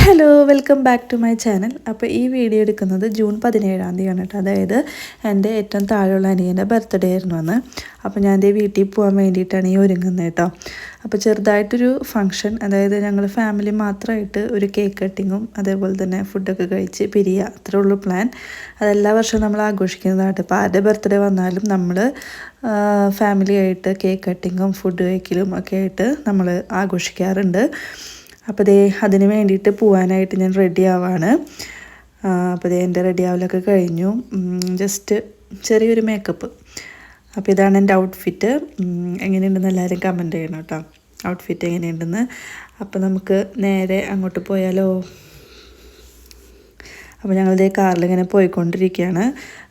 Hello welcome back to my channel. അപ്പോൾ ഈ video എടുക്കുന്നത് ജൂൺ 17-ാം തീയതിയാണ് കേട്ടോ. അതായത് എൻ്റെ ഏറ്റവും താഴെയുള്ള അനിയൻ്റെ ബർത്ത്ഡേ ആയിരുന്നു അന്ന്. അപ്പോൾ ഞാൻ എൻ്റെ വീട്ടിൽ പോകാൻ വേണ്ടിയിട്ടാണ് ഈ ഒരുങ്ങുന്നത് കേട്ടോ. അപ്പോൾ ചെറുതായിട്ടൊരു ഫംഗ്ഷൻ, അതായത് ഞങ്ങൾ ഫാമിലി മാത്രമായിട്ട് ഒരു കേക്ക് കട്ടിങ്ങും അതേപോലെ തന്നെ ഫുഡൊക്കെ കഴിച്ച് പിരിയുക, അത്രേ ഉള്ളൂ പ്ലാൻ. അതെല്ലാ വർഷവും നമ്മൾ ആഘോഷിക്കുന്നതായിട്ട്. ഇപ്പോൾ ആരുടെ ബർത്ത്ഡേ വന്നാലും നമ്മൾ ഫാമിലിയായിട്ട് കേക്ക് കട്ടിങ്ങും ഫുഡ് കഴിക്കലും ഒക്കെ ആയിട്ട് നമ്മൾ ആഘോഷിക്കാറുണ്ട്. അപ്പോൾ അതിന് വേണ്ടിയിട്ട് പോകാനായിട്ട് ഞാൻ റെഡി ആവാണ്. അപ്പോൾ എൻ്റെ റെഡി ആവലൊക്കെ കഴിഞ്ഞു. ജസ്റ്റ് ചെറിയൊരു മേക്കപ്പ്. അപ്പോൾ ഇതാണ് എൻ്റെ ഔട്ട്ഫിറ്റ്. എങ്ങനെയുണ്ടെന്ന് എല്ലാവരും കമൻറ്റ് ചെയ്യണം കേട്ടോ, ഔട്ട്ഫിറ്റ് എങ്ങനെയുണ്ടെന്ന്. അപ്പോൾ നമുക്ക് നേരെ അങ്ങോട്ട് പോയാലോ. അപ്പോൾ ഞങ്ങളിതേ കാറിലിങ്ങനെ പോയിക്കൊണ്ടിരിക്കുകയാണ്.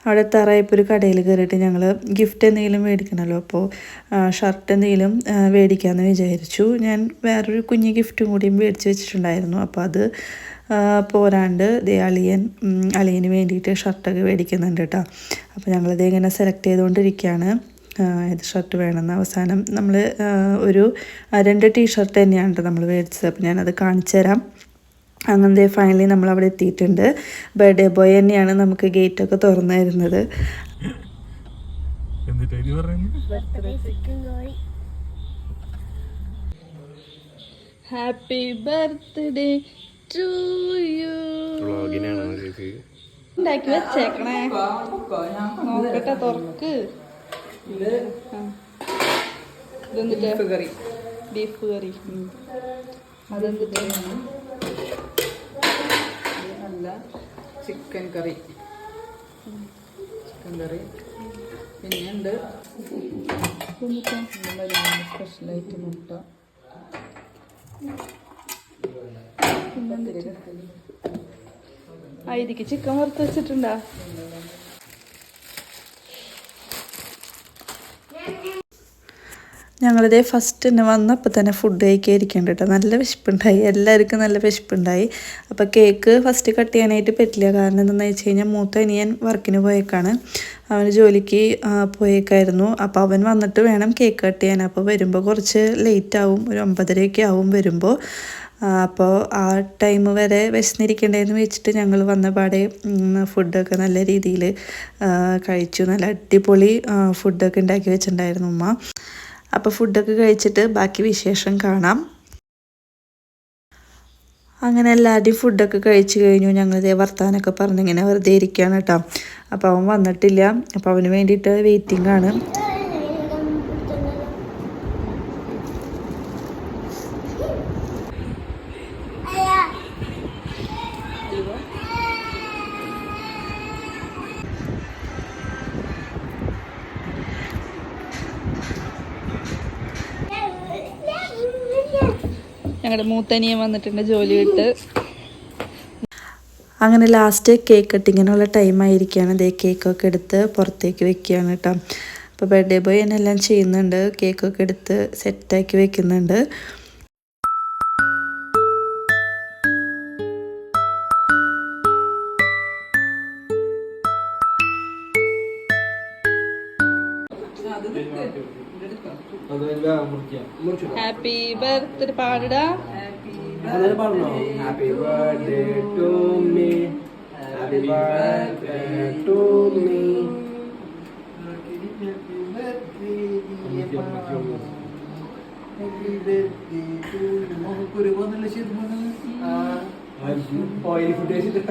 അവിടെ എത്താറായപ്പോൾ ഒരു കടയിൽ കയറിയിട്ട് ഞങ്ങൾ ഗിഫ്റ്റ് എന്തെങ്കിലും മേടിക്കണമല്ലോ, അപ്പോൾ ഷർട്ട് എന്തെങ്കിലും മേടിക്കാമെന്ന് വിചാരിച്ചു. ഞാൻ വേറൊരു കുഞ്ഞ് ഗിഫ്റ്റും കൂടിയും മേടിച്ച് വെച്ചിട്ടുണ്ടായിരുന്നു. അപ്പോൾ അത് പോരാണ്ട് അളിയന് വേണ്ടിയിട്ട് ഷർട്ടൊക്കെ മേടിക്കുന്നുണ്ട് കേട്ടോ. അപ്പോൾ ഞങ്ങളിത് ഇങ്ങനെ സെലക്ട് ചെയ്തുകൊണ്ടിരിക്കുകയാണ് ഏത് ഷർട്ട് വേണമെന്ന്. അവസാനം നമ്മൾ ഒരു 2 ടീഷർട്ട് തന്നെയാണ് നമ്മൾ മേടിച്ചത്. അപ്പോൾ ഞാനത് കാണിച്ചു തരാം. അങ്ങനെ ഫൈനലി നമ്മളവിടെ എത്തിയിട്ടുണ്ട്. ബർത്ത്ഡേ ബോയ് തന്നെയാണ് നമുക്ക് ഗേറ്റൊക്കെ തുറന്നു തരുന്നത്. Happy birthday to you. ഉണ്ടാക്കി വെച്ചേക്കണേ, നോക്കട്ടെ, തുറക്ക്. Beef curry. അതെന്തിട്ട്? Chicken curry. പിന്നെ ഉണ്ട് സ്പെഷ്യലായിട്ട് മുട്ട. ഇതിക്ക് ചിക്കൻ വറുത്ത് വെച്ചിട്ടുണ്ടാ? ഞങ്ങളിതേ ഫസ്റ്റ് തന്നെ വന്നപ്പോൾ തന്നെ ഫുഡ് കഴിക്കാതിരിക്കേണ്ട കേട്ടോ. നല്ല വിശപ്പുണ്ടായി, എല്ലാവർക്കും നല്ല വിശപ്പുണ്ടായി. അപ്പോൾ കേക്ക് ഫസ്റ്റ് കട്ട് ചെയ്യാനായിട്ട് പറ്റില്ല. കാരണം എന്താണെന്ന് വെച്ച് കഴിഞ്ഞാൽ മൂത്ത അനിയൻ വർക്കിന് പോയേക്കാണ്, അവന് ജോലിക്ക് പോയേക്കായിരുന്നു. അപ്പോൾ അവൻ വന്നിട്ട് വേണം കേക്ക് കട്ട് ചെയ്യാൻ. അപ്പോൾ വരുമ്പോൾ കുറച്ച് ലേറ്റ് ആവും, ഒരു 9:30 ആവും വരുമ്പോൾ. അപ്പോൾ ആ ടൈം വരെ വിശന്നിരിക്കണ്ടേന്ന് വെച്ചിട്ട് ഞങ്ങൾ വന്ന പാടെ ഫുഡൊക്കെ നല്ല രീതിയിൽ കഴിച്ചു. നല്ല അടിപൊളി ഫുഡൊക്കെ ഉണ്ടാക്കി വെച്ചിട്ടുണ്ടായിരുന്നു ഉമ്മ. അപ്പോൾ ഫുഡൊക്കെ കഴിച്ചിട്ട് ബാക്കി വിശേഷം കാണാം. അങ്ങനെ എല്ലാവരുടെയും ഫുഡൊക്കെ കഴിച്ച് കഴിഞ്ഞു. ഞങ്ങളിതേ വർത്താനൊക്കെ പറഞ്ഞിങ്ങനെ വെറുതെ ഇരിക്കുകയാണ് കേട്ടോ. അപ്പോൾ അവൻ വന്നിട്ടില്ല, അപ്പോൾ അവന് വേണ്ടിയിട്ട് വെയിറ്റിംഗ് ആണ്. ഞങ്ങളുടെ മൂത്തനിയൻ വന്നിട്ടുണ്ട് ജോലി വിട്ട്. അങ്ങനെ ലാസ്റ്റ് കേക്ക് കട്ടിങ്ങിനുള്ള ടൈം ആയിരിക്കുകയാണ്. ദേ കേക്കൊക്കെ എടുത്ത് പുറത്തേക്ക് വെക്കുകയാണ് കേട്ടോ. അപ്പോൾ ബർത്ത്ഡേ ബോയ് എന്നെല്ലാം ചെയ്യുന്നുണ്ട്, കേക്കൊക്കെ എടുത്ത് സെറ്റാക്കി വെക്കുന്നുണ്ട്. ഹാപ്പി ബർത്ത്ഡേ പാടടാ. Happy birthday to me, happy birthday to me. Oil food കഴിച്ചിട്ട്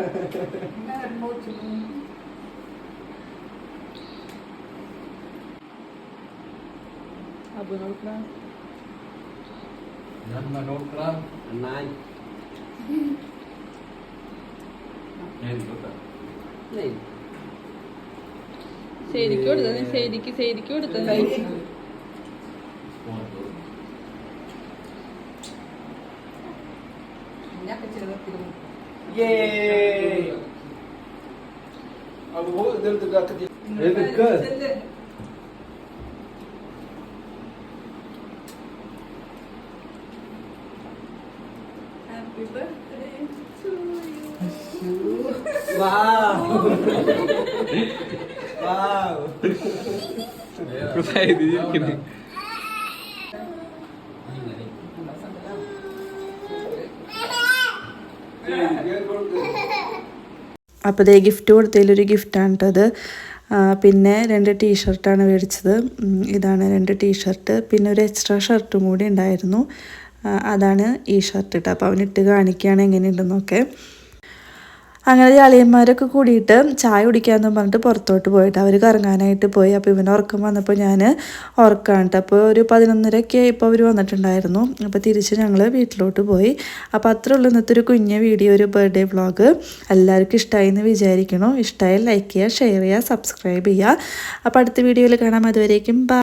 ശരിക്കും കൊടുത്തത്, ശരിക്കും കൊടുത്തത്. Happy birthday to you. Wow. Wow. Kutay diyecektim. അപ്പോൾ ഇതേ ഗിഫ്റ്റ് കൊടുത്തതിലൊരു ഗിഫ്റ്റാണ് കേട്ടത്. പിന്നെ 2 ടീഷർട്ടാണ് മേടിച്ചത്. ഇതാണ് 2 ടീഷർട്ട്. പിന്നെ ഒരു എക്സ്ട്രാ ഷർട്ടും കൂടി ഉണ്ടായിരുന്നു. അതാണ് ഈ ഷർട്ട് കേട്ടോ. അപ്പോൾ അവനിട്ട് കാണിക്കുകയാണ് എങ്ങനെയുണ്ടെന്നൊക്കെ. അങ്ങനെ അളിയന്മാരൊക്കെ കൂടിയിട്ട് ചായ കുടിക്കാമെന്ന് പറഞ്ഞിട്ട് പുറത്തോട്ട് പോയിട്ട് അവർ കറങ്ങാനായിട്ട് പോയി. അപ്പോൾ ഇവന് ഉറക്കം വന്നപ്പോൾ ഞാൻ ഉറക്കാണ് കേട്ടോ. അപ്പോൾ ഒരു 11:30 ഇപ്പോൾ അവർ വന്നിട്ടുണ്ടായിരുന്നു. അപ്പോൾ തിരിച്ച് ഞങ്ങൾ വീട്ടിലോട്ട് പോയി. അപ്പോൾ അത്രേ ഉള്ളൂ ഇന്നത്തെ ഒരു കുഞ്ഞ് വീഡിയോ, ഒരു ബർത്ത്ഡേ വ്ളോഗ്. എല്ലാവർക്കും ഇഷ്ടമായി എന്ന് വിചാരിക്കണു. ഇഷ്ടമായി ലൈക്ക് ചെയ്യുക, ഷെയർ ചെയ്യുക, സബ്സ്ക്രൈബ് ചെയ്യുക. അപ്പോൾ അടുത്ത വീഡിയോയിൽ കാണാം. അതുവരേക്കും ബൈ.